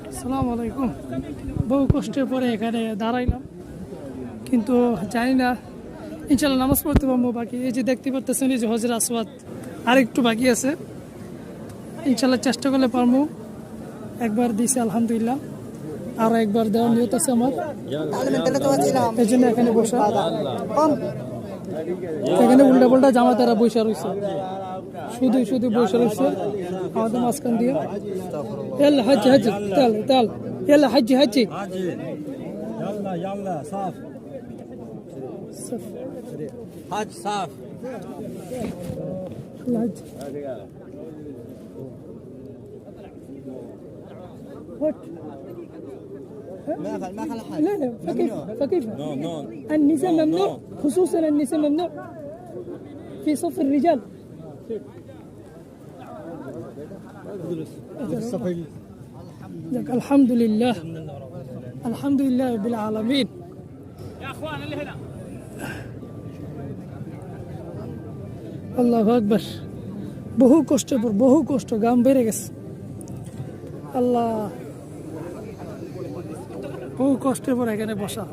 আসসালামু আলাইকুম। বহু কষ্টের পরে এখানে দাঁড়াইলাম, কিন্তু জানি না ইনশাল্লাহ নামাজ পড়তে পারবো। বাকি এই যে দেখতে পাচ্ছেন, এই যে হজরে আসওয়াদ আর একটু বাকি আছে, ইনশাল্লাহ চেষ্টা করলে পারবো। একবার দিছে আলহামদুলিল্লাহ, আর একবার দেওয়ার নিয়ত আছে আমার, এই জন্য এখানে বসা। এখানে উল্টা পাল্টা জামাতারা বসে রয়েছে, শুধু শুধু বসে রয়েছে আমাদের মাঝখান দিয়ে। يلا حجي حجي تعال تعال يلا حجي حجي يلا يلا صاف صف حج صاف يلا حجي وات ما خل حج لا لا فكيف فكيف نو نو النساء ممنوع، خصوصا النساء ممنوع في صف الرجال. الحمد لله الحمد لله رب العالمين. يا اخوان اللي هنا الله اكبر. বহু কষ্ট পর বহু কষ্ট, গাম বেড়ে গেছে। আল্লাহ, বহু কষ্টের পর এখানে বসা।